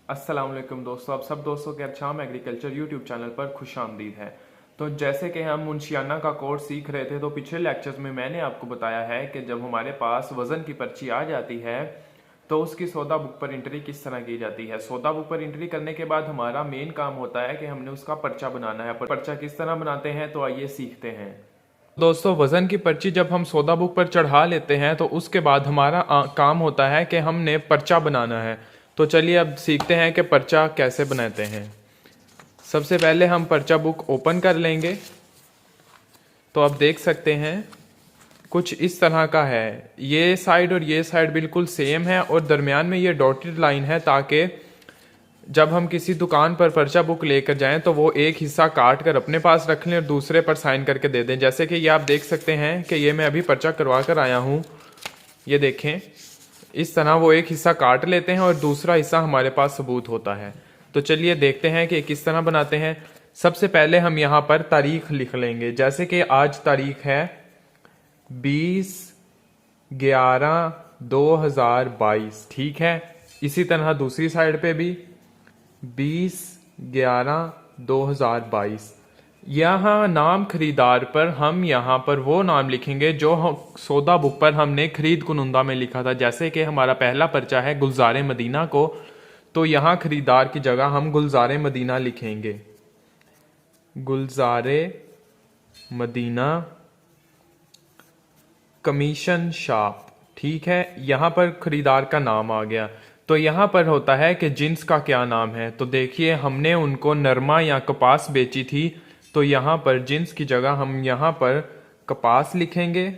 अस्सलाम वालेकुम दोस्तों, आप सब दोस्तों के अच्छा एग्रीकल्चर यूट्यूब चैनल पर खुश आमदीद है। तो जैसे कि हम मुंशियाना का कोर्स सीख रहे थे, तो पिछले लेक्चर्स में मैंने आपको बताया है कि जब हमारे पास वजन की पर्ची आ जाती है तो उसकी सौदा बुक पर एंट्री किस तरह की जाती है। सौदा बुक पर एंट्री करने के बाद हमारा मेन काम होता है कि हमने उसका पर्चा बनाना है। पर्चा किस तरह बनाते हैं तो आइए सीखते हैं। दोस्तों, वजन की पर्ची जब हम सौदा बुक पर चढ़ा लेते हैं तो उसके बाद हमारा काम होता है कि हमने पर्चा बनाना है। तो चलिए अब सीखते हैं कि पर्चा कैसे बनाते हैं। सबसे पहले हम पर्चा बुक ओपन कर लेंगे। तो आप देख सकते हैं कुछ इस तरह का है। ये साइड और ये साइड बिल्कुल सेम है और दरमियान में ये डॉटेड लाइन है, ताकि जब हम किसी दुकान पर पर्चा बुक लेकर जाएं तो वो एक हिस्सा काट कर अपने पास रख लें और दूसरे पर साइन करके दे दें। जैसे कि ये आप देख सकते हैं कि ये मैं अभी पर्चा करवा कर आया हूँ। ये देखें, इस तरह वो एक हिस्सा काट लेते हैं और दूसरा हिस्सा हमारे पास सबूत होता है। तो चलिए देखते हैं कि किस तरह बनाते हैं। सबसे पहले हम यहाँ पर तारीख लिख लेंगे। जैसे कि आज तारीख है 20/11/2022, ठीक है। इसी तरह दूसरी साइड पे भी 20/11/2022। यहाँ नाम खरीदार पर हम यहाँ पर वो नाम लिखेंगे जो सौदा बुक पर हमने खरीद कुनुंदा में लिखा था। जैसे कि हमारा पहला पर्चा है गुलजार मदीना को, तो यहाँ खरीदार की जगह हम गुलजार मदीना लिखेंगे। गुलजार मदीना कमीशन शॉप, ठीक है। यहाँ पर खरीदार का नाम आ गया। तो यहाँ पर होता है कि जिन्स का क्या नाम है। तो देखिए, हमने उनको नरमा या कपास बेची थी, तो यहाँ पर जिन्स की जगह हम यहाँ पर कपास लिखेंगे,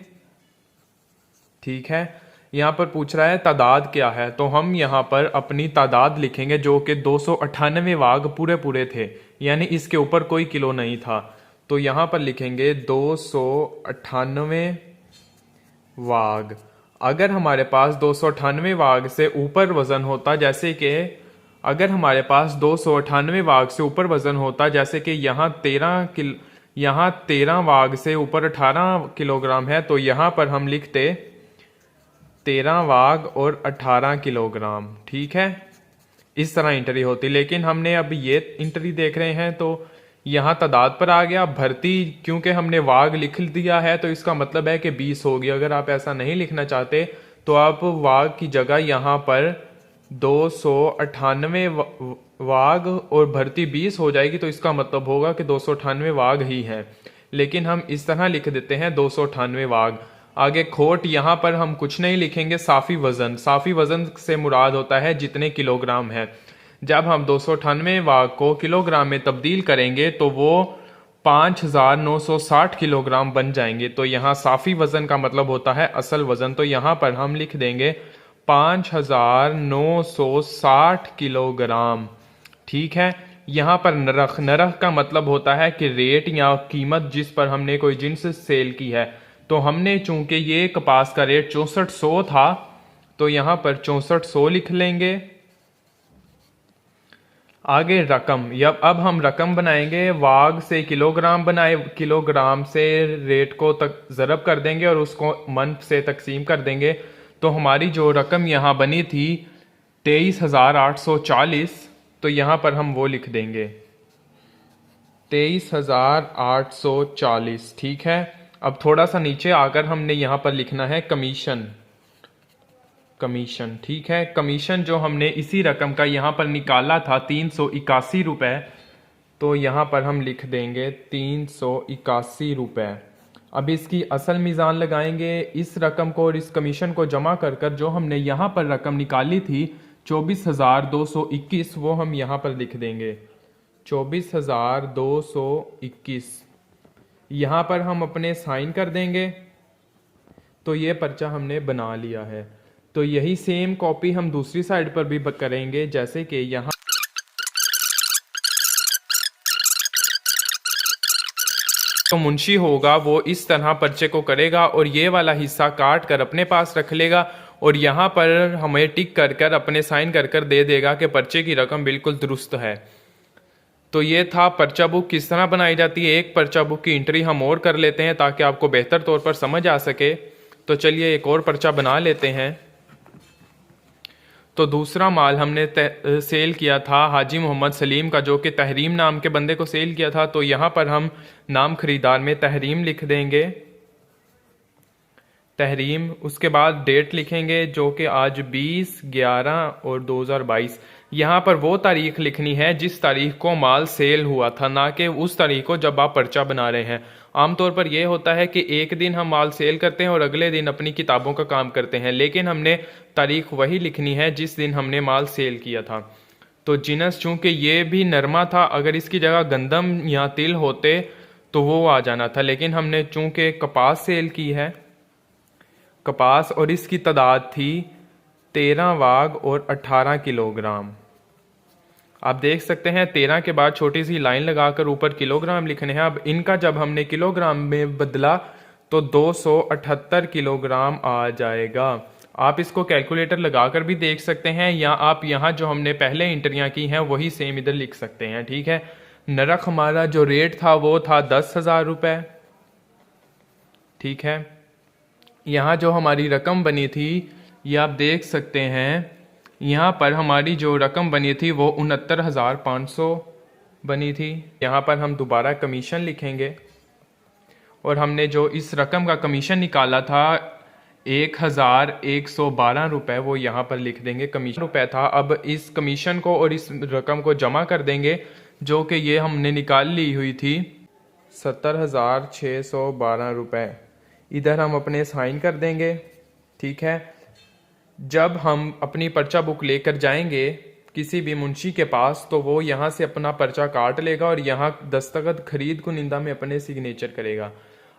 ठीक है। यहाँ पर पूछ रहा है तादाद क्या है, तो हम यहाँ पर अपनी तादाद लिखेंगे जो कि 298 वाग पूरे पूरे थे, यानी इसके ऊपर कोई किलो नहीं था। तो यहाँ पर लिखेंगे 298 वाग। अगर हमारे पास 298 वाग से ऊपर वजन होता, जैसे कि अगर हमारे पास 298 वाग से ऊपर वजन होता, जैसे कि यहाँ 13 वाग से ऊपर 18 किलोग्राम है, तो यहाँ पर हम लिखते 13 वाग और 18 किलोग्राम, ठीक है। इस तरह एंट्री होती। लेकिन हमने अब ये एंट्री देख रहे हैं तो यहाँ तादाद पर आ गया। भर्ती क्योंकि हमने वाग लिख दिया है तो इसका मतलब है कि 20 होगी। अगर आप ऐसा नहीं लिखना चाहते तो आप वाग की जगह यहाँ पर 298 वाग और भर्ती 20 हो जाएगी, तो इसका मतलब होगा कि 298 वाग ही है। लेकिन हम इस तरह लिख देते हैं 298 वाग। आगे खोट, यहाँ पर हम कुछ नहीं लिखेंगे। साफी वजन, साफी वजन से मुराद होता है जितने किलोग्राम है। जब हम 298 वाग को किलोग्राम में तब्दील करेंगे तो वो 5960 किलोग्राम बन जाएंगे। तो यहाँ साफी वजन का मतलब होता है असल वजन। तो यहाँ पर हम लिख देंगे 5960 किलोग्राम, ठीक है। यहाँ पर नरख, नरख का मतलब होता है कि रेट या कीमत जिस पर हमने कोई जिन्स सेल की है। तो हमने चूंकि ये कपास का रेट 6400 था, तो यहाँ पर 6400 लिख लेंगे। आगे रकम, अब हम रकम बनाएंगे। वाग से किलोग्राम बनाए, किलोग्राम से रेट को तक ज़रब कर देंगे और उसको मन से तकसीम कर देंगे। तो हमारी जो रकम यहाँ बनी थी 23,840, तो यहाँ पर हम वो लिख देंगे 23,840, ठीक है। अब थोड़ा सा नीचे आकर हमने यहाँ पर लिखना है कमीशन, कमीशन, ठीक है। कमीशन जो हमने इसी रकम का यहाँ पर निकाला था 381 रुपये, तो यहाँ पर हम लिख देंगे 381 रुपये। अब इसकी असल मीज़ान लगाएंगे। इस रकम को और इस कमीशन को जमा कर कर जो हमने यहाँ पर रकम निकाली थी 24,221, वो हम यहाँ पर लिख देंगे 24,221। यहाँ पर हम अपने साइन कर देंगे। तो ये पर्चा हमने बना लिया है। तो यही सेम कॉपी हम दूसरी साइड पर भी करेंगे। जैसे कि यहाँ तो मुंशी होगा वो इस तरह पर्चे को करेगा और ये वाला हिस्सा काट कर अपने पास रख लेगा और यहाँ पर हमें टिक कर कर अपने साइन कर कर दे देगा कि पर्चे की रकम बिल्कुल दुरुस्त है। तो ये था पर्चा बुक किस तरह बनाई जाती है। एक पर्चा बुक की एंट्री हम और कर लेते हैं ताकि आपको बेहतर तौर पर समझ आ सके। तो चलिए एक और पर्चा बना लेते हैं। तो दूसरा माल हमने सेल किया था हाजी मोहम्मद सलीम का, जो कि तहरीम नाम के बंदे को सेल किया था। तो यहाँ पर हम नाम खरीदार में तहरीम लिख देंगे, तहरीम। उसके बाद डेट लिखेंगे जो कि आज 20/11/2022। यहाँ पर वो तारीख लिखनी है जिस तारीख को माल सेल हुआ था, ना कि उस तारीख को जब आप पर्चा बना रहे हैं। आमतौर पर यह होता है कि एक दिन हम माल सेल करते हैं और अगले दिन अपनी किताबों का काम करते हैं, लेकिन हमने तारीख वही लिखनी है जिस दिन हमने माल सेल किया था। तो जिनस चूंकि ये भी नरमा था, अगर इसकी जगह गंदम या तिल होते तो वो आ जाना था, लेकिन हमने चूंकि कपास सेल की है, कपास, और इसकी तादाद थी 13 वाग और 18 किलोग्राम। आप देख सकते हैं 13 के बाद छोटी सी लाइन लगाकर ऊपर किलोग्राम लिखने हैं। अब इनका जब हमने किलोग्राम में बदला तो 278 किलोग्राम आ जाएगा। आप इसको कैलकुलेटर लगाकर भी देख सकते हैं, या आप यहाँ जो हमने पहले एंट्रियां की हैं वही सेम इधर लिख सकते हैं। ठीक है, नरक हमारा जो रेट था वो था 10,000 रुपये। ठीक है, यहाँ जो हमारी रकम बनी थी ये आप देख सकते हैं, यहाँ पर हमारी जो रकम बनी थी वो 69,500 बनी थी। यहाँ पर हम दोबारा कमीशन लिखेंगे और हमने जो इस रकम का कमीशन निकाला था 1,112 रुपये, वो यहाँ पर लिख देंगे। कमीशन रुपये था। अब इस कमीशन को और इस रकम को जमा कर देंगे, जो कि ये हमने निकाल ली हुई थी 70,612 रुपये। इधर हम अपने साइन कर देंगे। ठीक है, जब हम अपनी पर्चा बुक लेकर जाएंगे किसी भी मुंशी के पास तो वो यहाँ से अपना पर्चा काट लेगा और यहाँ दस्तखत खरीद कुनिंदा में अपने सिग्नेचर करेगा।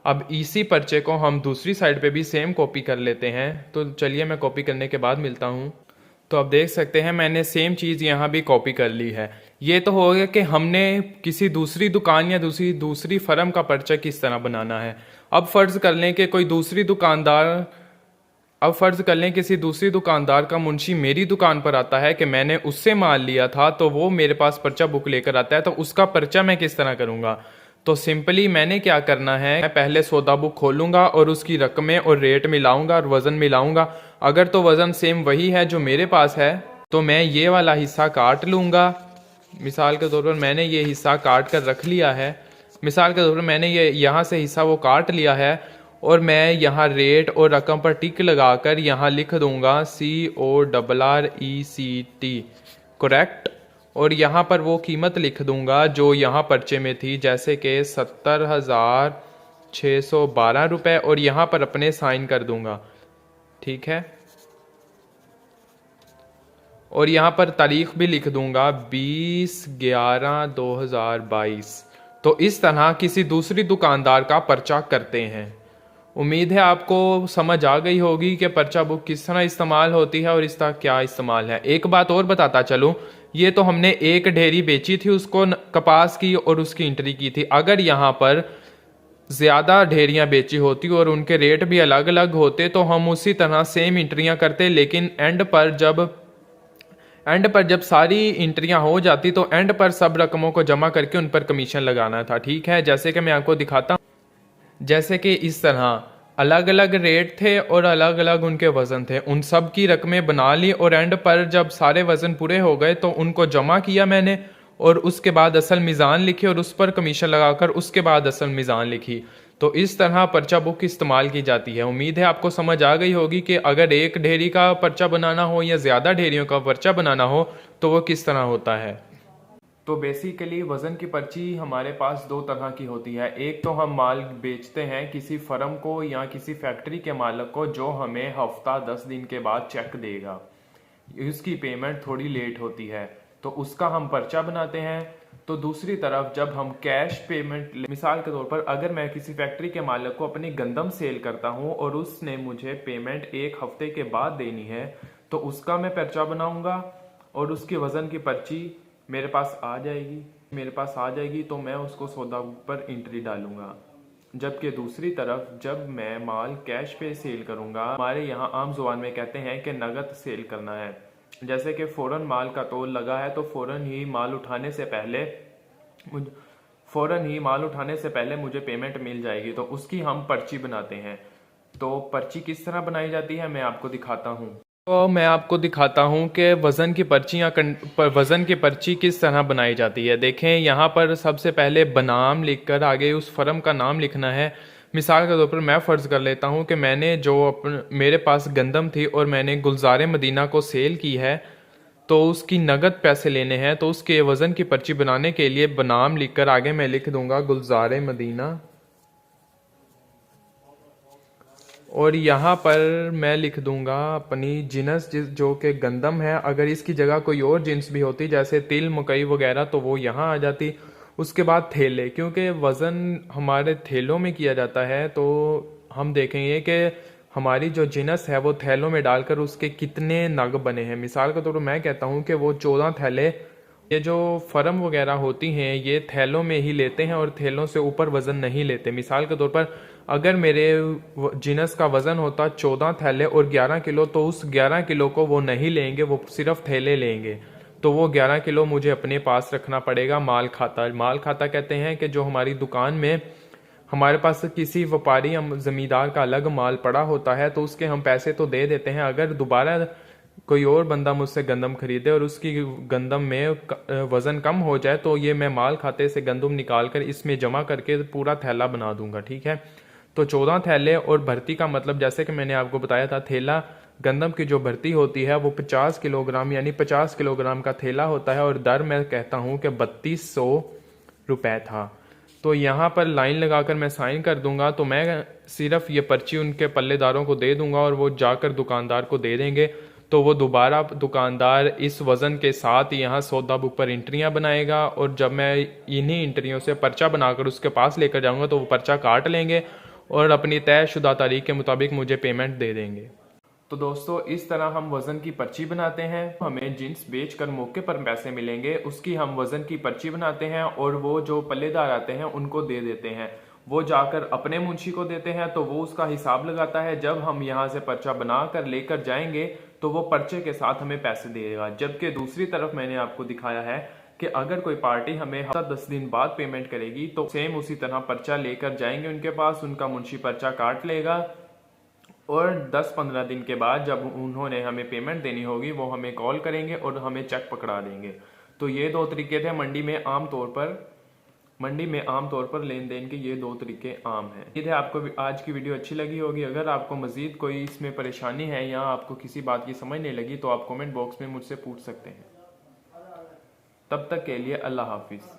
अब इसी पर्चे को हम दूसरी साइड पे भी सेम कॉपी कर लेते हैं। तो चलिए मैं कॉपी करने के बाद मिलता हूँ। तो आप देख सकते हैं मैंने सेम चीज़ यहाँ भी कॉपी कर ली है। ये तो हो गया कि हमने किसी दूसरी दुकान या दूसरी फर्म का पर्चा किस तरह बनाना है। अब फर्ज कर लें कि किसी दूसरी दुकानदार का मुंशी मेरी दुकान पर आता है कि मैंने उससे माल लिया था, तो वो मेरे पास पर्चा बुक लेकर आता है, तो उसका पर्चा मैं किस तरह करूंगा। तो सिंपली मैंने क्या करना है, मैं पहले सौदा बुक खोलूंगा और उसकी रकमें और रेट मिलाऊंगा और वजन मिलाऊंगा। अगर तो वजन सेम वही है जो मेरे पास है तो मैं ये वाला हिस्सा काट लूंगा। मिसाल के तौर पर मैंने ये हिस्सा काट कर रख लिया है। मिसाल के तौर पर मैंने ये यहाँ से हिस्सा वो काट लिया है और मैं यहाँ रेट और रकम पर टिक लगाकर यहाँ लिख दूंगा CORRECT, करेक्ट। और यहाँ पर वो कीमत लिख दूंगा जो यहाँ पर्चे में थी, जैसे कि 70,612 रुपये, और यहाँ पर अपने साइन कर दूंगा। ठीक है, और यहाँ पर तारीख भी लिख दूंगा 20/11/2022। तो इस तरह किसी दूसरी दुकानदार का पर्चा करते हैं। उम्मीद है आपको समझ आ गई होगी कि पर्चा बुक किस तरह इस्तेमाल होती है और इसका क्या इस्तेमाल है। एक बात और बताता चलूं, ये तो हमने एक ढेरी बेची थी उसको कपास की और उसकी एंट्री की थी। अगर यहाँ पर ज़्यादा ढेरियाँ बेची होती और उनके रेट भी अलग अलग होते तो हम उसी तरह सेम एंट्रियाँ करते, लेकिन एंड पर जब सारी एंट्रियाँ हो जाती तो एंड पर सब रकमों को जमा करके उन पर कमीशन लगाना था। ठीक है, जैसे कि मैं आपको दिखाता हूँ। जैसे कि इस तरह अलग अलग रेट थे और अलग अलग उनके वज़न थे, उन सब की रकमें बना ली और एंड पर जब सारे वज़न पूरे हो गए तो उनको जमा किया मैंने और उसके बाद असल मीज़ान लिखी और उस पर कमीशन लगाकर उसके बाद असल मीज़ान लिखी। तो इस तरह पर्चा बुक इस्तेमाल की जाती है। उम्मीद है आपको समझ आ गई होगी कि अगर एक ढेरी का पर्चा बनाना हो या ज़्यादा ढेरियों का पर्चा बनाना हो तो वो किस तरह होता है। तो बेसिकली वज़न की पर्ची हमारे पास दो तरह की होती है। एक तो हम माल बेचते हैं किसी फर्म को या किसी फैक्ट्री के मालिक को जो हमें हफ्ता 10 दिन के बाद चेक देगा, उसकी पेमेंट थोड़ी लेट होती है तो उसका हम पर्चा बनाते हैं। तो दूसरी तरफ जब हम कैश पेमेंट, मिसाल के तौर पर अगर मैं किसी फैक्ट्री के मालिक को अपनी गंदम सेल करता हूं और उसने मुझे पेमेंट एक हफ्ते के बाद देनी है तो उसका मैं पर्चा बनाऊंगा और उसकी वज़न की पर्ची मेरे पास आ जाएगी तो मैं उसको सौदा पर एंट्री डालूंगा। जबकि दूसरी तरफ जब मैं माल कैश पे सेल करूंगा, हमारे यहाँ आम जुबान में कहते हैं कि नगद सेल करना है। जैसे कि फ़ौरन माल का तोल लगा है तो फ़ौरन ही माल उठाने से पहले मुझे पेमेंट मिल जाएगी, तो उसकी हम पर्ची बनाते हैं। तो पर्ची किस तरह बनाई जाती है मैं आपको दिखाता हूँ। तो मैं आपको दिखाता हूँ कि वज़न की पर्ची या वज़न की पर्ची किस तरह बनाई जाती है। देखें, यहाँ पर सबसे पहले बनाम लिखकर आगे उस फर्म का नाम लिखना है। मिसाल के तौर पर मैं फ़र्ज़ कर लेता हूँ कि मैंने मेरे पास गंदम थी और मैंने गुलज़ार मदीना को सेल की है, तो उसकी नगद पैसे लेने हैं। तो उसके वज़न की पर्ची बनाने के लिए बनाम लिखकर आगे मैं लिख दूंगा गुलज़ार मदीना, और यहाँ पर मैं लिख दूंगा अपनी जिनस जो कि गंदम है। अगर इसकी जगह कोई और जिन्स भी होती जैसे तिल मकई वगैरह तो वो यहाँ आ जाती। उसके बाद थैले, क्योंकि वज़न हमारे थैलों में किया जाता है, तो हम देखेंगे कि हमारी जो जिनस है वो थैलों में डालकर उसके कितने नग बने हैं। मिसाल के तौर पर मैं कहता हूँ कि वो 14 थैले। ये जो फर्म वगैरह होती हैं ये थैलों में ही लेते हैं और थैलों से ऊपर वज़न नहीं लेते। मिसाल के तौर पर अगर मेरे जिनस का वज़न होता 14 थैले और 11 किलो, तो उस 11 किलो को वो नहीं लेंगे, वो सिर्फ थैले लेंगे। तो वो 11 किलो मुझे अपने पास रखना पड़ेगा। माल खाता, माल खाता कहते हैं कि जो हमारी दुकान में हमारे पास किसी व्यापारी या जमींदार का अलग माल पड़ा होता है तो उसके हम पैसे तो दे देते हैं। अगर दोबारा कोई और बंदा मुझसे गंदम खरीदे और उसकी गंदम में वज़न कम हो जाए तो ये मैं माल खाते से गंदम निकाल कर इसमें जमा करके पूरा थैला बना दूंगा। ठीक है, तो 14 थैले। और भर्ती का मतलब जैसे कि मैंने आपको बताया था, थैला गंदम की जो भर्ती होती है वो 50 किलोग्राम यानी 50 किलोग्राम का थैला होता है और दर मैं कहता हूँ कि 3200 रुपये था। तो यहाँ पर लाइन लगाकर मैं साइन कर दूंगा। तो मैं सिर्फ ये पर्ची उनके पल्लेदारों को दे दूंगा और वो जाकर दुकानदार को दे देंगे। तो वो दोबारा दुकानदार इस वज़न के साथ यहाँ सौदा बुक पर एंट्रियाँ बनाएगा और जब मैं इन्हीं एंट्रियों से पर्चा बनाकर उसके पास लेकर जाऊँगा तो वो पर्चा काट लेंगे और अपनी तयशुदा तारीख के मुताबिक मुझे पेमेंट दे देंगे। तो दोस्तों, इस तरह हम वज़न की पर्ची बनाते हैं। हमें जिन्स बेचकर मौके पर पैसे मिलेंगे, उसकी हम वज़न की पर्ची बनाते हैं और वो जो पल्लेदार आते हैं उनको दे देते हैं। वो जाकर अपने मुंशी को देते हैं तो वो उसका हिसाब लगाता है। जब हम यहाँ से पर्चा बनाकर लेकर जाएंगे तो वो पर्चे के साथ हमें पैसे देगा। जबकि दूसरी तरफ मैंने आपको दिखाया है कि अगर कोई पार्टी हमें हफ्ता 10 दिन बाद पेमेंट करेगी तो सेम उसी तरह पर्चा लेकर जाएंगे उनके पास, उनका मुंशी पर्चा काट लेगा और 10-15 दिन के बाद जब उन्होंने हमें पेमेंट देनी होगी वो हमें कॉल करेंगे और हमें चेक पकड़ा देंगे। तो ये दो तरीके थे मंडी में आमतौर पर लेन देन के, ये दो तरीके आम हैं। उम्मीद है आपको आज की वीडियो अच्छी लगी होगी। अगर आपको मजीद कोई इसमें परेशानी है या आपको किसी बात की समझ नहीं लगी तो आप कमेंट बॉक्स में मुझसे पूछ सकते हैं। तब तक के लिए अल्लाह हाफिज़।